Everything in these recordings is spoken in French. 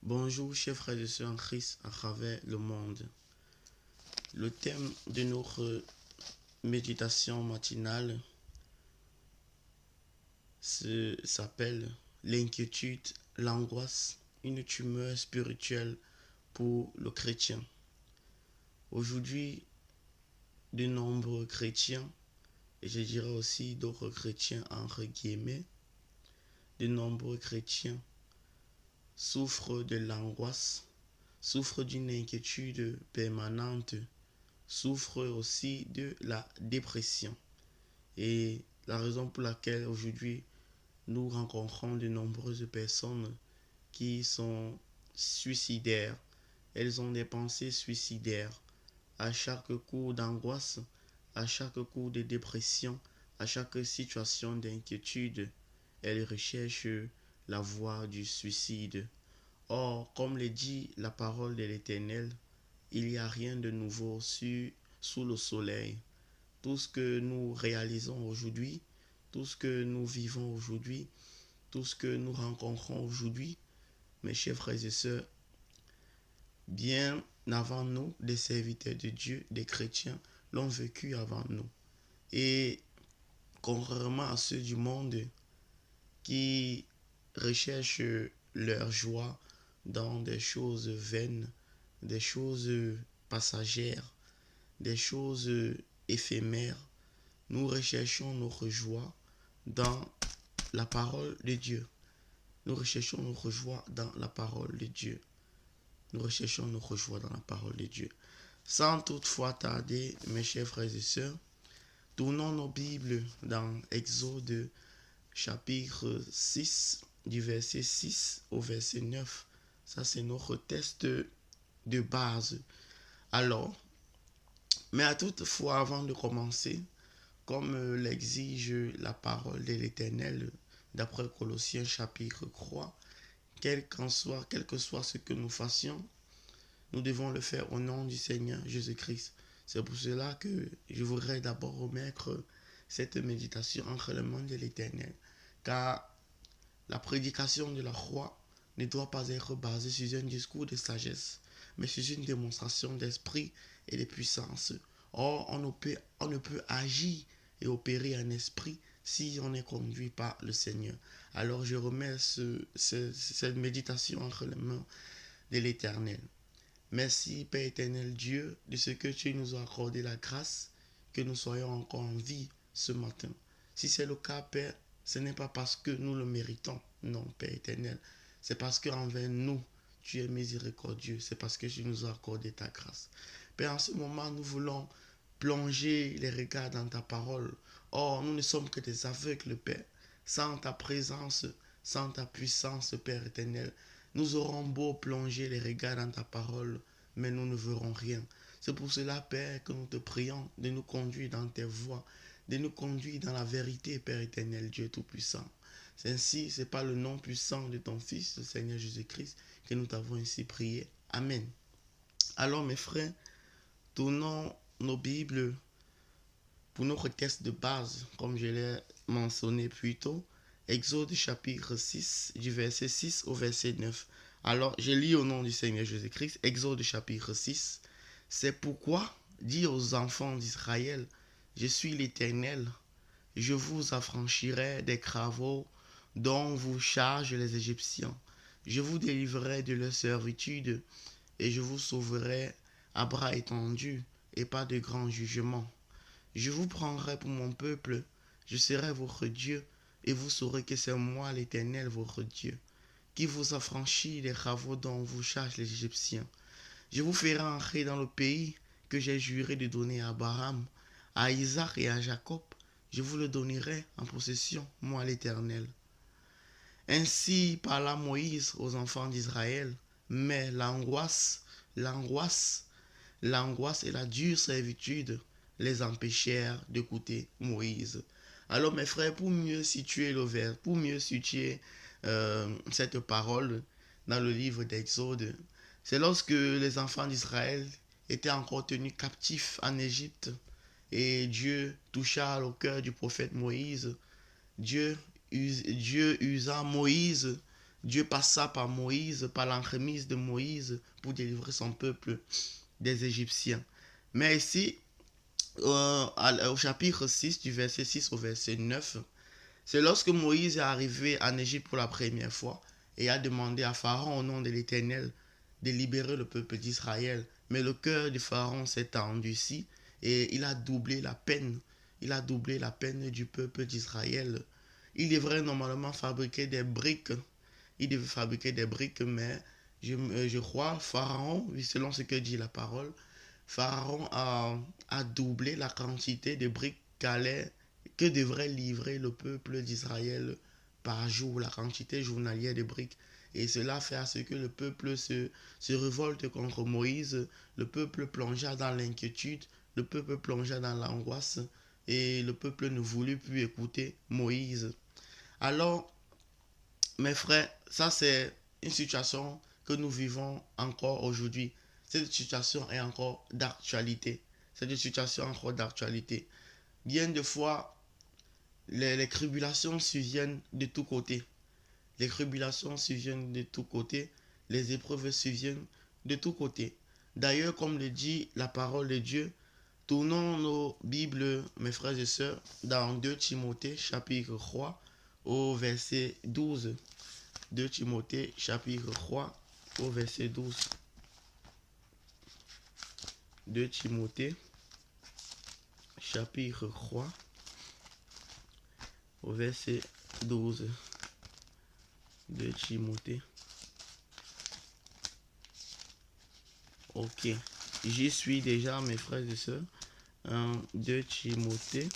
Bonjour, chers frères et sœurs en Christ à travers le monde. Le thème de notre méditation matinale s'appelle l'inquiétude, l'angoisse, une tumeur spirituelle pour le chrétien. Aujourd'hui, de nombreux chrétiens, et je dirais aussi d'autres chrétiens entre guillemets, de nombreux chrétiens souffrent de l'angoisse, souffrent d'une inquiétude permanente, souffrent aussi de la dépression. Et la raison pour laquelle aujourd'hui nous rencontrons de nombreuses personnes qui sont suicidaires, elles ont des pensées suicidaires. À chaque coup d'angoisse, à chaque coup de dépression, à chaque situation d'inquiétude, elles recherchent la voie du suicide. Or, comme le dit la parole de l'Éternel, il n'y a rien de nouveau sous le soleil. Tout ce que nous réalisons aujourd'hui, tout ce que nous vivons aujourd'hui, tout ce que nous rencontrons aujourd'hui, mes chers frères et sœurs, bien avant nous, des serviteurs de Dieu, des chrétiens, l'ont vécu avant nous. Et contrairement à ceux du monde qui recherchent leur joie dans des choses vaines, des choses passagères, des choses éphémères, nous recherchons notre joie dans la parole de Dieu. Nous recherchons notre joie dans la parole de Dieu. Nous recherchons notre joie dans la parole de Dieu. Sans toutefois tarder, mes chers frères et sœurs, tournons nos Bibles dans Exode chapitre 6, du verset 6 au verset 9. Ça, c'est notre texte de base. Alors, mais à toutefois, avant de commencer, comme l'exige la parole de l'Éternel, d'après Colossiens chapitre 3, quel que soit ce que nous fassions, nous devons le faire au nom du Seigneur Jésus-Christ. C'est pour cela que je voudrais d'abord remettre cette méditation entre les mains de l'Éternel. Car la prédication de la croix ne doit pas être basée sur un discours de sagesse, mais sur une démonstration d'esprit et de puissance. Or, on ne peut agir et opérer en esprit si on est conduit par le Seigneur. Alors, je remets cette méditation entre les mains de l'Éternel. Merci, Père éternel Dieu, de ce que tu nous as accordé la grâce que nous soyons encore en vie ce matin. Si c'est le cas, Père, ce n'est pas parce que nous le méritons, non, Père éternel. C'est parce qu'envers nous, tu es miséricordieux. C'est parce que tu nous as accordé ta grâce. Père, en ce moment, nous voulons plonger les regards dans ta parole. Or, nous ne sommes que des aveugles, Père. Sans ta présence, sans ta puissance, Père éternel, nous aurons beau plonger les regards dans ta parole, mais nous ne verrons rien. C'est pour cela, Père, que nous te prions de nous conduire dans tes voies, de nous conduire dans la vérité, Père éternel, Dieu Tout-Puissant. C'est ainsi, c'est par le nom puissant de ton Fils, le Seigneur Jésus-Christ, que nous t'avons ainsi prié. Amen. Alors, mes frères, tournons nos Bibles pour notre texte de base, comme je l'ai mentionné plus tôt. Exode chapitre 6, du verset 6 au verset 9. Alors, je lis au nom du Seigneur Jésus-Christ, Exode chapitre 6. C'est pourquoi, dis aux enfants d'Israël, je suis l'Éternel, je vous affranchirai des travaux dont vous chargent les Égyptiens. Je vous délivrerai de leur servitude et je vous sauverai à bras étendus et pas de grand jugement. Je vous prendrai pour mon peuple, je serai votre Dieu, et vous saurez que c'est moi l'Éternel votre Dieu, qui vous affranchit des travaux dont vous chargent les Égyptiens. Je vous ferai entrer dans le pays que j'ai juré de donner à Abraham, à Isaac et à Jacob. Je vous le donnerai en possession, moi l'Éternel. Ainsi parla Moïse aux enfants d'Israël, mais l'angoisse et la dure servitude les empêchèrent d'écouter Moïse. Alors mes frères, pour mieux situer le vers, pour mieux situer cette parole dans le livre d'Exode, c'est lorsque les enfants d'Israël étaient encore tenus captifs en Égypte et Dieu toucha au cœur du prophète Moïse. Dieu usa Moïse Dieu passa par Moïse, par l'entremise de Moïse pour délivrer son peuple des Égyptiens. Mais ici, au chapitre 6, du verset 6 au verset 9, c'est lorsque Moïse est arrivé en Égypte pour la première fois et a demandé à Pharaon au nom de l'Éternel de libérer le peuple d'Israël. Mais le cœur de Pharaon s'est endurci et il a doublé la peine. Il a doublé la peine du peuple d'Israël. Il devrait normalement fabriquer des briques. Il devait fabriquer des briques, mais je crois, Pharaon, selon ce que dit la parole, Pharaon a doublé la quantité de briques que devrait livrer le peuple d'Israël par jour, la quantité journalière de briques. Et cela fait à ce que le peuple se révolte contre Moïse, le peuple plongea dans l'inquiétude, le peuple plongea dans l'angoisse, et le peuple ne voulut plus écouter Moïse. Alors, mes frères, ça c'est une situation que nous vivons encore aujourd'hui. Cette situation est encore d'actualité. Cette situation est encore d'actualité. Bien de fois, les tribulations surviennent de tous côtés. Les tribulations surviennent de tous côtés. Les épreuves surviennent de tous côtés. D'ailleurs, comme le dit la parole de Dieu, tournons nos Bibles, mes frères et sœurs, dans 2 Timothée, chapitre 3, au verset 12. 2 Timothée, chapitre 3, au verset 12. 2 Timothée, chapitre 3, au verset 12. 2 Timothée. Ok, j'y suis déjà, mes frères et sœurs. 2 Timothée.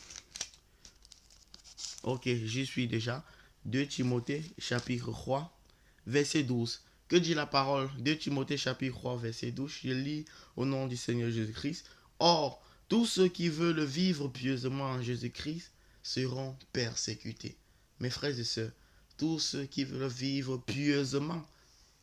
Ok, j'y suis déjà. 2 Timothée, chapitre 3, verset 12. Que dit la parole? 2 Timothée, chapitre 3, verset 12. Je lis au nom du Seigneur Jésus-Christ. Or, tous ceux qui veulent vivre pieusement en Jésus-Christ seront persécutés. Mes frères et sœurs, tous ceux qui veulent vivre pieusement,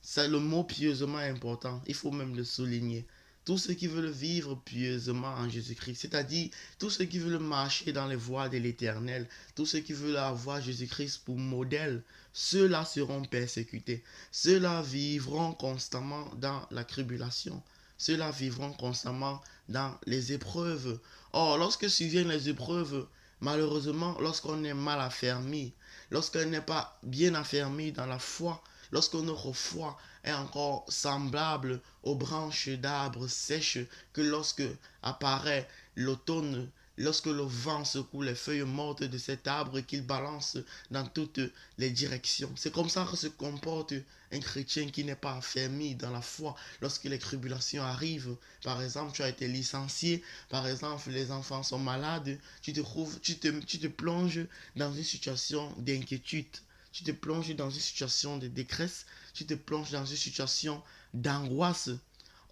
c'est le mot pieusement important, il faut même le souligner. Tous ceux qui veulent vivre pieusement en Jésus-Christ, c'est-à-dire tous ceux qui veulent marcher dans les voies de l'Éternel, tous ceux qui veulent avoir Jésus-Christ pour modèle, ceux-là seront persécutés. Ceux-là vivront constamment dans la tribulation. Ceux-là vivront constamment dans les épreuves. Or, lorsque surviennent les épreuves, malheureusement, lorsqu'on est mal affermi, lorsqu'on n'est pas bien affermi dans la foi, lorsque notre foi est encore semblable aux branches d'arbres sèches, que lorsque apparaît l'automne, lorsque le vent secoue les feuilles mortes de cet arbre et qu'il balance dans toutes les directions. C'est comme ça que se comporte un chrétien qui n'est pas affermi dans la foi. Lorsque les tribulations arrivent, par exemple, tu as été licencié, par exemple, les enfants sont malades, tu te plonges dans une situation d'inquiétude. Tu te plonges dans une situation de détresse, tu te plonges dans une situation d'angoisse.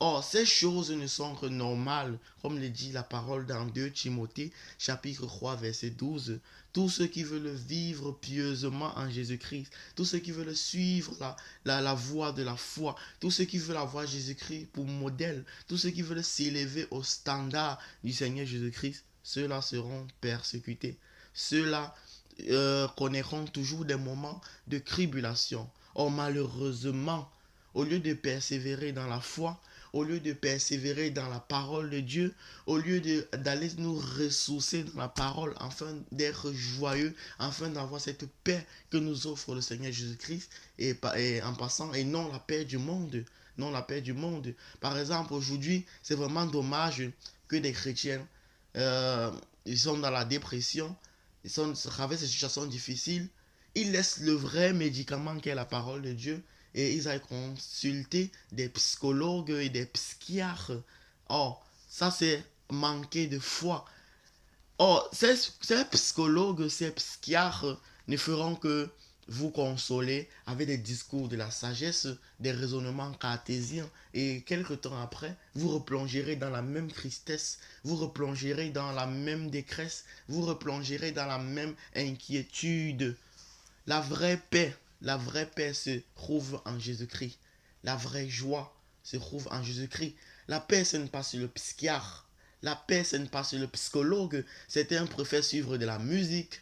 Or, ces choses ne sont que normales, comme le dit la parole dans 2 Timothée, chapitre 3, verset 12. Tous ceux qui veulent vivre pieusement en Jésus-Christ, tous ceux qui veulent suivre la voie de la foi, tous ceux qui veulent avoir Jésus-Christ pour modèle, tous ceux qui veulent s'élever au standard du Seigneur Jésus-Christ, ceux-là seront persécutés. Ceux-là connaîtront toujours des moments de tribulation. Or, malheureusement, au lieu de persévérer dans la foi, au lieu de persévérer dans la parole de Dieu, au lieu d'aller nous ressourcer dans la parole, afin d'être joyeux, afin d'avoir cette paix que nous offre le Seigneur Jésus-Christ, et en passant, et non la paix du monde. Non la paix du monde. Par exemple, aujourd'hui, c'est vraiment dommage que des chrétiens, ils sont dans la dépression, ils sont avec ces situations difficiles, ils laissent le vrai médicament qu'est la parole de Dieu et ils aillent consulter des psychologues et des psychiatres. Or, ça c'est manquer de foi. Or, ces psychologues, ces psychiatres ne feront que vous consoler avec des discours de la sagesse, des raisonnements cartésiens. Et quelque temps après, vous replongerez dans la même tristesse, vous replongerez dans la même détresse, vous replongerez dans la même inquiétude. La vraie paix se trouve en Jésus-Christ. La vraie joie se trouve en Jésus-Christ. La paix, ce n'est pas sur le psychiatre. La paix, ce n'est pas sur le psychologue. Certains préfèrent suivre de la musique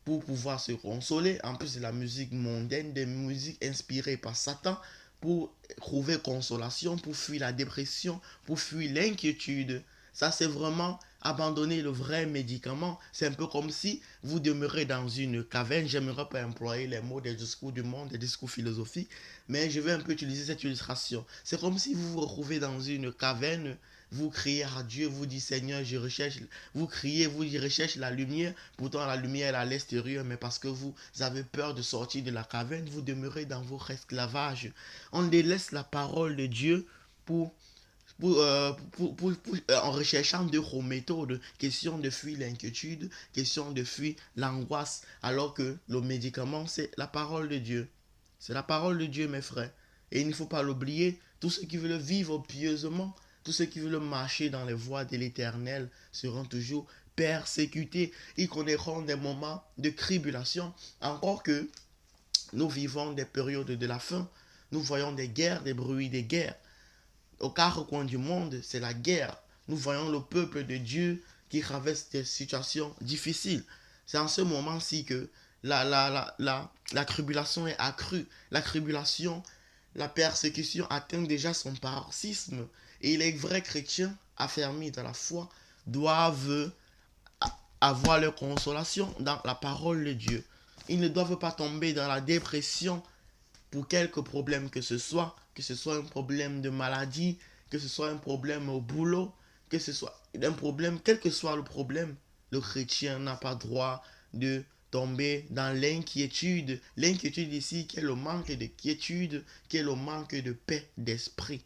pour pouvoir se consoler, en plus de la musique mondaine, des musiques inspirées par Satan, pour trouver consolation, pour fuir la dépression, pour fuir l'inquiétude. Ça, c'est vraiment abandonner le vrai médicament. C'est un peu comme si vous demeurez dans une caverne. J'aimerais pas employer les mots des discours du monde, des discours philosophiques, mais je vais un peu utiliser cette illustration. C'est comme si vous vous retrouvez dans une caverne, vous criez à Dieu, vous dites Seigneur, je recherche, vous criez, vous recherchez la lumière, pourtant la lumière est à l'extérieur, mais parce que vous avez peur de sortir de la caverne, vous demeurez dans votre esclavage. On délaisse la parole de Dieu pour en recherchant d'autres méthodes, question de fuir l'inquiétude, question de fuir l'angoisse, alors que le médicament, c'est la parole de Dieu. C'est la parole de Dieu, mes frères. Et il ne faut pas l'oublier, tous ceux qui veulent vivre pieusement, tous ceux qui veulent marcher dans les voies de l'Éternel seront toujours persécutés. Ils connaîtront des moments de tribulation, encore que nous vivons des périodes de la faim. Nous voyons des guerres, des bruits des guerres. Au quatre coins du monde, c'est la guerre. Nous voyons le peuple de Dieu qui traverse des situations difficiles. C'est en ce moment-ci que la tribulation est accrue. La tribulation, la persécution atteint déjà son paroxysme. Et les vrais chrétiens, affermis dans la foi, doivent avoir leur consolation dans la parole de Dieu. Ils ne doivent pas tomber dans la dépression pour quelque problème que ce soit un problème de maladie, que ce soit un problème au boulot, que ce soit un problème, quel que soit le problème, le chrétien n'a pas droit de tomber dans l'inquiétude. L'inquiétude ici, qui est le manque de quiétude, qui est le manque de paix d'esprit.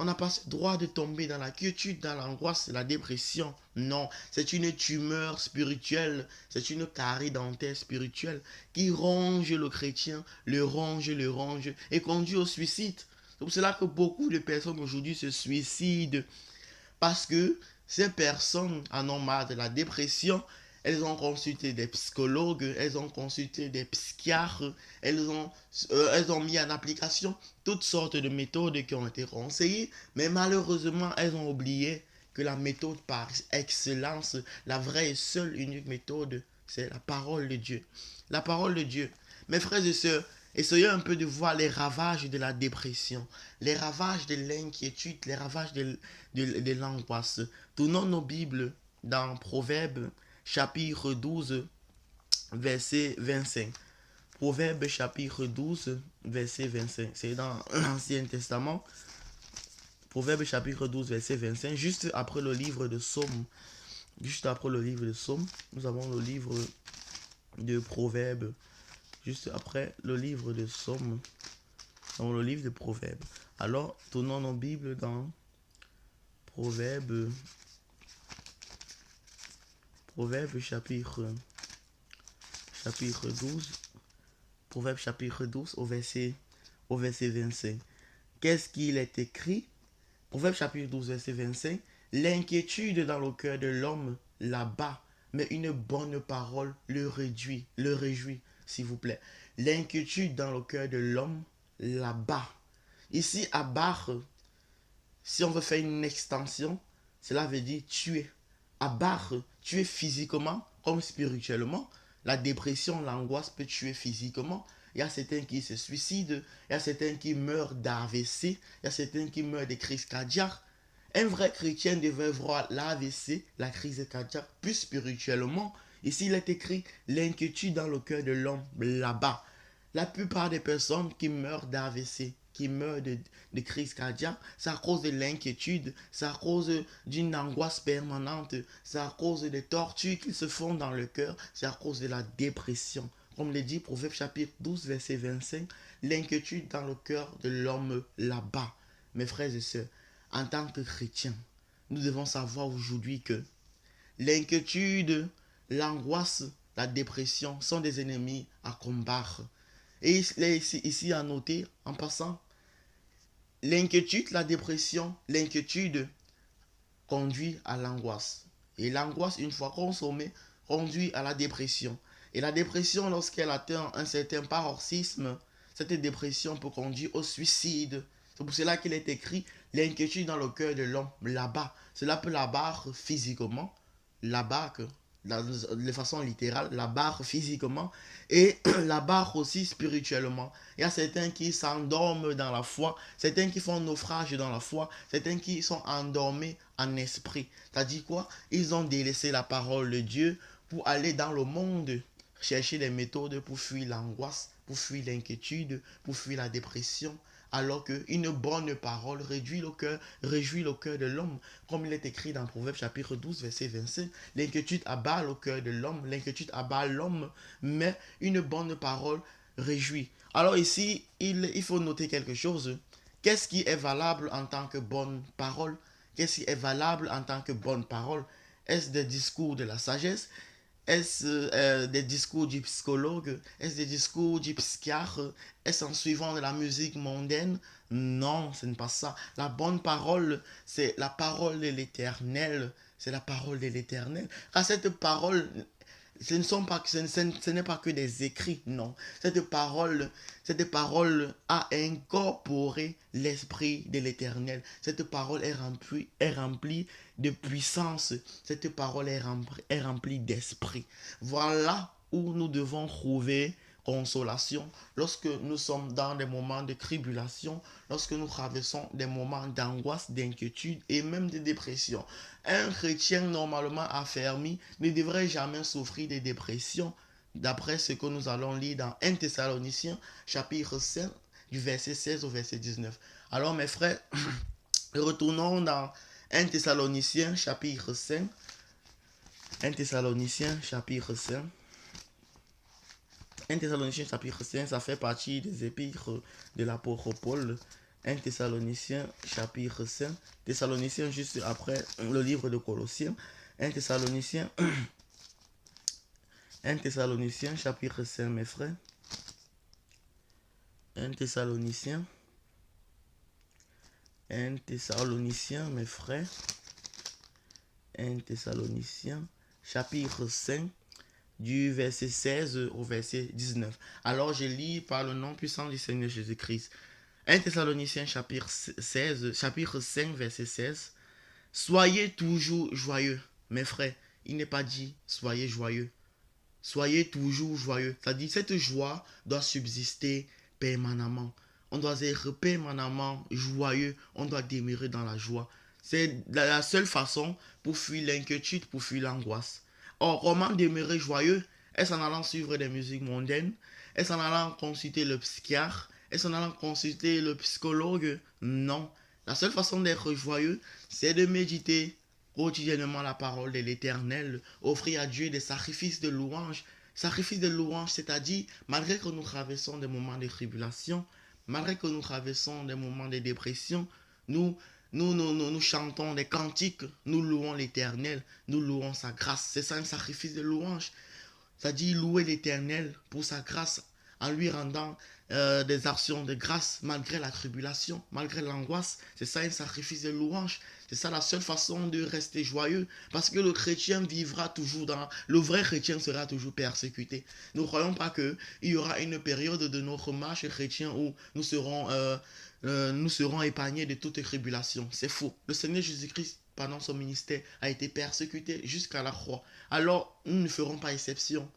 On n'a pas le droit de tomber dans la quiétude, dans l'angoisse, la dépression. Non, c'est une tumeur spirituelle, c'est une carie dentaire spirituelle qui ronge le chrétien, le ronge et conduit au suicide. C'est pour cela que beaucoup de personnes aujourd'hui se suicident. Parce que ces personnes en ont marre de la dépression. Elles ont consulté des psychologues, elles ont consulté des psychiatres, elles ont mis en application toutes sortes de méthodes qui ont été conseillées, mais malheureusement, elles ont oublié que la méthode par excellence, la vraie et seule unique méthode, c'est la parole de Dieu. La parole de Dieu. Mes frères et sœurs, essayez un peu de voir les ravages de la dépression, les ravages de l'inquiétude, les ravages de l'angoisse. Tournons nos Bibles dans Proverbes, chapitre 12, verset 25. Proverbe chapitre 12, verset 25. C'est dans l'Ancien Testament. Proverbe chapitre 12, verset 25. Juste après le livre de Psaume. Juste après le livre de Psaume, nous avons le livre de Proverbes. Juste après le livre de Psaume, dans le livre de Proverbes. Alors, tournons nos Bibles dans Proverbes chapitre 12. Proverbe chapitre 12 au verset 25. Qu'est-ce qu'il est écrit? Proverbe chapitre 12, verset 25. L'inquiétude dans le cœur de l'homme l'abat, mais une bonne parole le réjouit, s'il vous plaît. L'inquiétude dans le cœur de l'homme l'abat. Ici, abattre, si on veut faire une extension, cela veut dire tuer. Abattre, tuer physiquement comme spirituellement. La dépression, l'angoisse peut tuer physiquement. Il y a certains qui se suicident, il y a certains qui meurent d'AVC, il y a certains qui meurent de crise cardiaque. Un vrai chrétien devait voir l'AVC, la crise cardiaque, plus spirituellement. Ici, il est écrit l'inquiétude dans le cœur de l'homme là-bas. La plupart des personnes qui meurent d'AVC, qui meurent de crise cardiaque, c'est à cause de l'inquiétude, c'est à cause d'une angoisse permanente, c'est à cause des tortures qui se font dans le cœur, c'est à cause de la dépression. Comme le dit Proverbe chapitre 12, verset 25, l'inquiétude dans le cœur de l'homme là-bas. Mes frères et sœurs, en tant que chrétiens, nous devons savoir aujourd'hui que l'inquiétude, l'angoisse, la dépression sont des ennemis à combattre. Et il est ici à noter, en passant, l'inquiétude, la dépression, l'inquiétude conduit à l'angoisse. Et l'angoisse, une fois consommée, conduit à la dépression. Et la dépression, lorsqu'elle atteint un certain paroxysme, cette dépression peut conduire au suicide. C'est pour cela qu'il est écrit l'inquiétude dans le cœur de l'homme là-bas. Cela peut l'abattre physiquement, l'abattre de façon littérale, la barre physiquement et la barre aussi spirituellement. Il y a certains qui s'endorment dans la foi, certains qui font naufrage dans la foi, certains qui sont endormis en esprit. C'est-à-dire quoi? Ils ont délaissé la parole de Dieu pour aller dans le monde chercher des méthodes pour fuir l'angoisse, pour fuir l'inquiétude, pour fuir la dépression, alors qu'une bonne parole réjouit le cœur de l'homme. Comme il est écrit dans Proverbe chapitre 12, verset 25, l'inquiétude abat le cœur de l'homme, l'inquiétude abat l'homme, mais une bonne parole réjouit. Alors ici, il faut noter quelque chose. Qu'est-ce qui est valable en tant que bonne parole? Qu'est-ce qui est valable en tant que bonne parole? Est-ce des discours de la sagesse? Est-ce des discours du psychologue? Est-ce des discours du psychiatre? Est-ce en suivant de la musique mondaine? Non, ce n'est pas ça. La bonne parole, c'est la parole de l'Éternel. C'est la parole de l'Éternel. Car cette parole, ce n'est pas que des écrits, non. Cette parole a incorporé l'esprit de l'Éternel. Cette parole est remplie de puissance. Cette parole est remplie d'esprit. Voilà où nous devons trouver consolation lorsque nous sommes dans des moments de tribulation, lorsque nous traversons des moments d'angoisse, d'inquiétude et même de dépression. Un chrétien normalement affermi ne devrait jamais souffrir de dépression, d'après ce que nous allons lire dans 1 Thessaloniciens chapitre 5 du verset 16 au verset 19. Alors mes frères, retournons dans 1 Thessaloniciens chapitre 5. 1 Thessaloniciens chapitre 5. 1 Thessaloniciens chapitre 5, ça fait partie des épîtres de l'apôtre Paul. 1 Thessaloniciens chapitre 5. Thessaloniciens juste après le livre de Colossiens. 1 Thessaloniciens 1 Thessaloniciens chapitre 5, mes frères. 1 Thessaloniciens. 1 Thessaloniciens, mes frères. 1 Thessaloniciens chapitre 5. Du verset 16 au verset 19. Alors je lis par le nom puissant du Seigneur Jésus-Christ. 1 Thessaloniciens chapitre 5 verset 16. Soyez toujours joyeux, mes frères. Il n'est pas dit soyez joyeux. Soyez toujours joyeux. C'est-à-dire cette joie doit subsister permanemment. On doit être permanemment joyeux. On doit demeurer dans la joie. C'est la seule façon pour fuir l'inquiétude, pour fuir l'angoisse. Or, comment demeurer joyeux? Est-ce en allant suivre des musiques mondaines? Est-ce en allant consulter le psychiatre? Est-ce en allant consulter le psychologue? Non. La seule façon d'être joyeux, c'est de méditer quotidiennement la parole de l'Éternel, offrir à Dieu des sacrifices de louange. Sacrifices de louange, c'est-à-dire, malgré que nous traversons des moments de tribulation, malgré que nous traversons des moments de dépression, nous chantons des cantiques, nous louons l'Éternel, nous louons sa grâce. C'est ça un sacrifice de louange. C'est-à-dire louer l'Éternel pour sa grâce en lui rendant des actions de grâce malgré la tribulation, malgré l'angoisse. C'est ça un sacrifice de louange. C'est ça la seule façon de rester joyeux. Parce que le chrétien vivra toujours le vrai chrétien sera toujours persécuté. Nous ne croyons pas qu'il y aura une période de notre marche chrétien où nous serons épargnés de toute tribulation. C'est faux. Le Seigneur Jésus-Christ, pendant son ministère, a été persécuté jusqu'à la croix. Alors, nous ne ferons pas exception.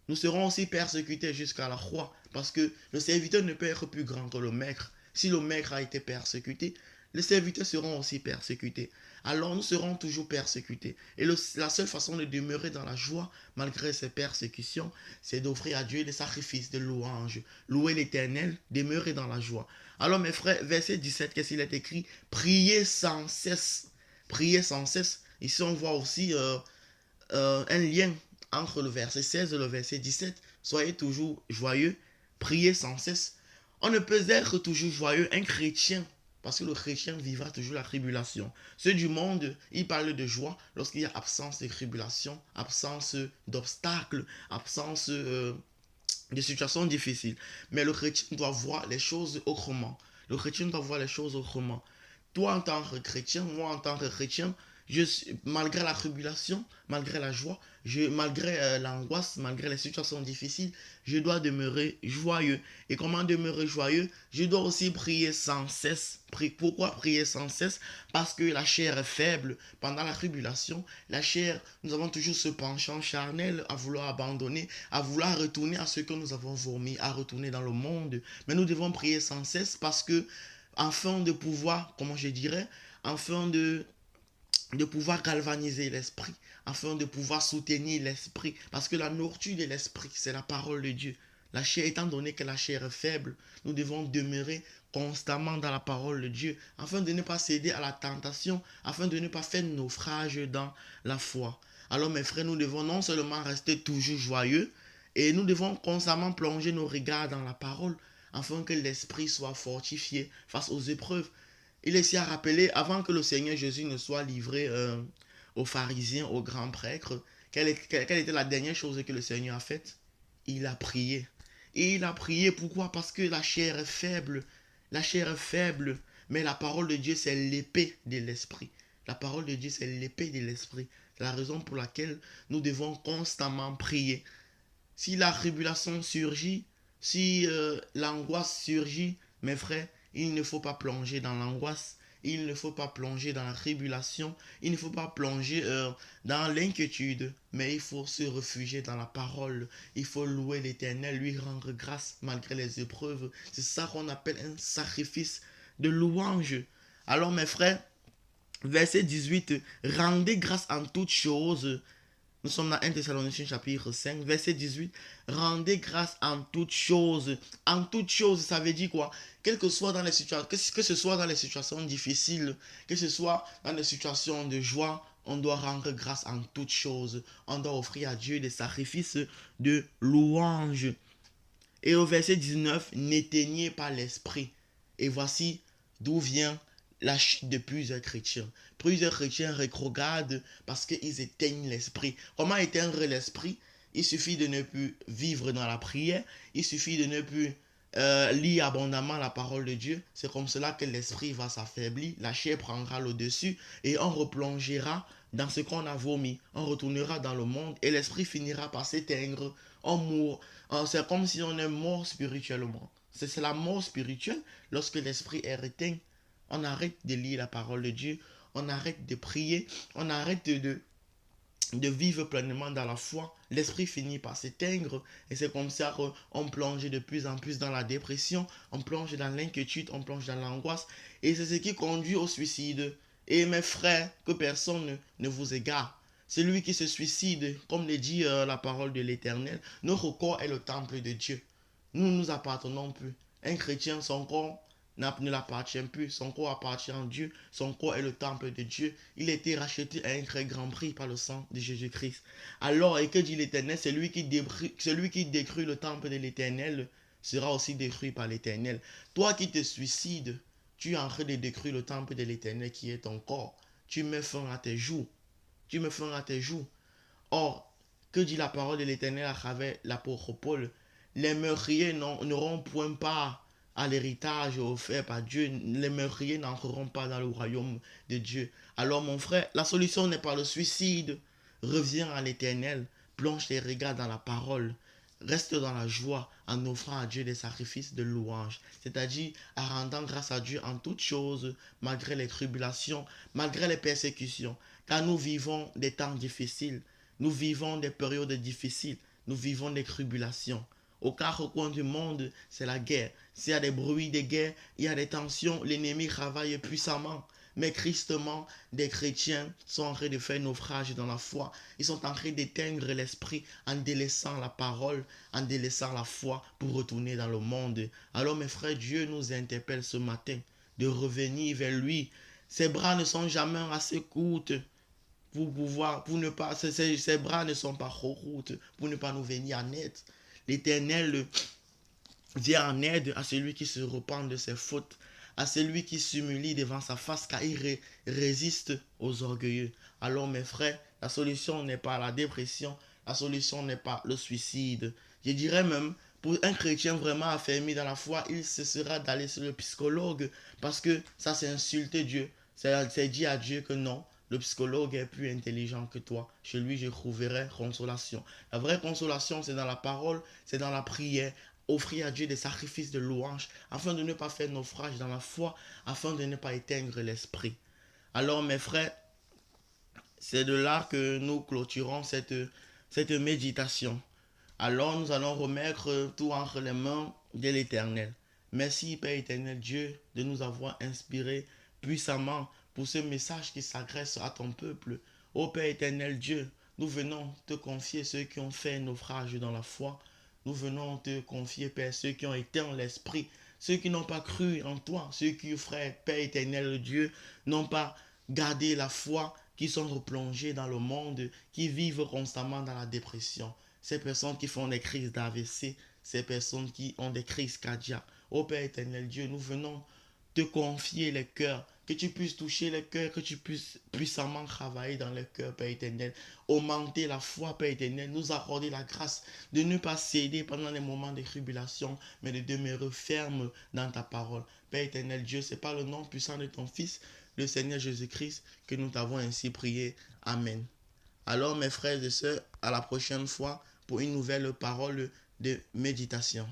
Nous serons aussi persécutés jusqu'à la croix. Parce que le serviteur ne peut être plus grand que le maître. Si le maître a été persécuté, les serviteurs seront aussi persécutés. Alors nous serons toujours persécutés. Et la seule façon de demeurer dans la joie, malgré ces persécutions, c'est d'offrir à Dieu des sacrifices de louange. Louer l'Éternel, demeurer dans la joie. Alors mes frères, verset 17, qu'est-ce qu'il est écrit? Priez sans cesse. Priez sans cesse. Ici on voit aussi un lien entre le verset 16 et le verset 17. Soyez toujours joyeux. Priez sans cesse. On ne peut être toujours joyeux. Un chrétien, parce que le chrétien vivra toujours la tribulation. Ceux du monde, ils parlent de joie lorsqu'il y a absence de tribulation, absence d'obstacles, absence de situations difficiles. Mais le chrétien doit voir les choses autrement. Le chrétien doit voir les choses autrement. Toi en tant que chrétien, moi en tant que chrétien, malgré la tribulation, malgré la joie, malgré l'angoisse, malgré les situations difficiles, je dois demeurer joyeux. Et comment demeurer joyeux? Je dois aussi prier sans cesse. Pourquoi prier sans cesse? Parce que la chair est faible. Pendant la tribulation, la chair, nous avons toujours ce penchant charnel à vouloir abandonner, à vouloir retourner à ce que nous avons vomi, à retourner dans le monde. Mais nous devons prier sans cesse parce que, afin de pouvoir, comment je dirais, afin de pouvoir galvaniser l'esprit, afin de pouvoir soutenir l'esprit. Parce que la nourriture de l'esprit, c'est la parole de Dieu. La chair, étant donné que la chair est faible, nous devons demeurer constamment dans la parole de Dieu, afin de ne pas céder à la tentation, afin de ne pas faire naufrage dans la foi. Alors mes frères, nous devons non seulement rester toujours joyeux, et nous devons constamment plonger nos regards dans la parole, afin que l'esprit soit fortifié face aux épreuves. Il est ici à rappeler, avant que le Seigneur Jésus ne soit livré aux pharisiens, aux grands prêtres, quelle était la dernière chose que le Seigneur a faite? Il a prié. Et il a prié, pourquoi? Parce que la chair est faible. La chair est faible, mais la parole de Dieu, c'est l'épée de l'esprit. La parole de Dieu, c'est l'épée de l'esprit. C'est la raison pour laquelle nous devons constamment prier. Si la tribulation surgit, si l'angoisse surgit, mes frères, il ne faut pas plonger dans l'angoisse, il ne faut pas plonger dans la tribulation, il ne faut pas plonger dans l'inquiétude, mais il faut se réfugier dans la parole. Il faut louer l'Éternel, lui rendre grâce malgré les épreuves. C'est ça qu'on appelle un sacrifice de louange. Alors mes frères, verset 18, rendez grâce en toutes choses. Nous sommes dans 1 Thessaloniciens chapitre 5, verset 18. Rendez grâce en toutes choses. En toutes choses, ça veut dire quoi? Quel que soit dans les situations, que ce soit dans les situations difficiles, que ce soit dans les situations de joie, on doit rendre grâce en toutes choses. On doit offrir à Dieu des sacrifices de louange. Et au verset 19, n'éteignez pas l'esprit. Et voici d'où vient la chute de plusieurs chrétiens. Plusieurs chrétiens rétrogradent parce qu'ils éteignent l'esprit. Comment éteindre l'esprit? Il suffit de ne plus vivre dans la prière. Il suffit de ne plus lire abondamment la parole de Dieu. C'est comme cela que l'esprit va s'affaiblir. La chair prendra le dessus et on replongera dans ce qu'on a vomi. On retournera dans le monde et l'esprit finira par s'éteindre. On mourra. C'est comme si on est mort spirituellement. C'est la mort spirituelle lorsque l'esprit est éteint. On arrête de lire la parole de Dieu, on arrête de prier, on arrête de vivre pleinement dans la foi. L'esprit finit par s'éteindre et c'est comme ça qu'on plonge de plus en plus dans la dépression, on plonge dans l'inquiétude, on plonge dans l'angoisse et c'est ce qui conduit au suicide. Et mes frères, que personne ne vous égare. Celui qui se suicide, comme le dit la parole de l'Éternel, notre corps est le temple de Dieu. Nous ne nous appartenons plus. Un chrétien, son corps ne l'appartient plus, son corps appartient à Dieu, son corps est le temple de Dieu, il a été racheté à un très grand prix par le sang de Jésus-Christ. Alors, et que dit l'Éternel, celui qui détruit le temple de l'Éternel sera aussi détruit par l'Éternel. Toi qui te suicides, tu es en train de détruire le temple de l'Éternel qui est ton corps. Tu mets fin à tes jours. Tu mets fin à tes jours. Or, que dit la parole de l'Éternel à travers l'apôtre Paul? Les meurtriers n'auront point part à l'héritage offert par Dieu. Les meurtriers n'entreront pas dans le royaume de Dieu. Alors mon frère, la solution n'est pas le suicide. Reviens à l'Éternel, plonge tes regards dans la parole. Reste dans la joie en offrant à Dieu des sacrifices de louange, c'est-à-dire en rendant grâce à Dieu en toutes choses, malgré les tribulations, malgré les persécutions. Car nous vivons des temps difficiles, nous vivons des périodes difficiles, nous vivons des tribulations. Aux quatre coins du monde, c'est la guerre. S'il y a des bruits de guerre, il y a des tensions, l'ennemi travaille puissamment. Mais tristement, des chrétiens sont en train de faire naufrage dans la foi. Ils sont en train d'éteindre l'esprit en délaissant la parole, en délaissant la foi pour retourner dans le monde. Alors mes frères, Dieu nous interpelle ce matin de revenir vers lui. Ses bras ne sont jamais assez courts pour ne pas, ses bras ne sont pas trop courts pour ne pas nous venir en aide. L'Éternel vient en aide à celui qui se repent de ses fautes, à celui qui s'humilie devant sa face, car il résiste aux orgueilleux. Alors mes frères, la solution n'est pas la dépression, la solution n'est pas le suicide. Je dirais même, pour un chrétien vraiment affermi dans la foi, il cessera d'aller sur le psychologue, parce que ça c'est insulter Dieu. C'est dire à Dieu que non, Le psychologue est plus intelligent que toi. Chez lui, je trouverai consolation. La vraie consolation, c'est dans la parole, c'est dans la prière. Offrir à Dieu des sacrifices de louange afin de ne pas faire naufrage dans la foi, afin de ne pas éteindre l'esprit. Alors, mes frères, c'est de là que nous clôturons cette méditation. Alors nous allons remettre tout entre les mains de l'Éternel. Merci Père éternel Dieu de nous avoir inspirés puissamment pour ce message qui s'adresse à ton peuple. Ô Père éternel Dieu, nous venons te confier ceux qui ont fait naufrage dans la foi. Nous venons te confier, Père, ceux qui ont éteint l'esprit, ceux qui n'ont pas cru en toi, ceux qui, frère, Père éternel Dieu, n'ont pas gardé la foi, qui sont replongés dans le monde, qui vivent constamment dans la dépression. Ces personnes qui font des crises d'AVC, ces personnes qui ont des crises cardiaques. Ô Père éternel Dieu, nous venons te confier les cœurs, que tu puisses toucher les cœurs, que tu puisses puissamment travailler dans les cœurs, Père éternel. Augmenter la foi, Père éternel, nous accorder la grâce de ne pas céder pendant les moments de tribulation, mais de demeurer ferme dans ta parole. Père éternel Dieu, c'est par le nom puissant de ton Fils, le Seigneur Jésus-Christ, que nous t'avons ainsi prié. Amen. Alors mes frères et sœurs, à la prochaine fois pour une nouvelle parole de méditation.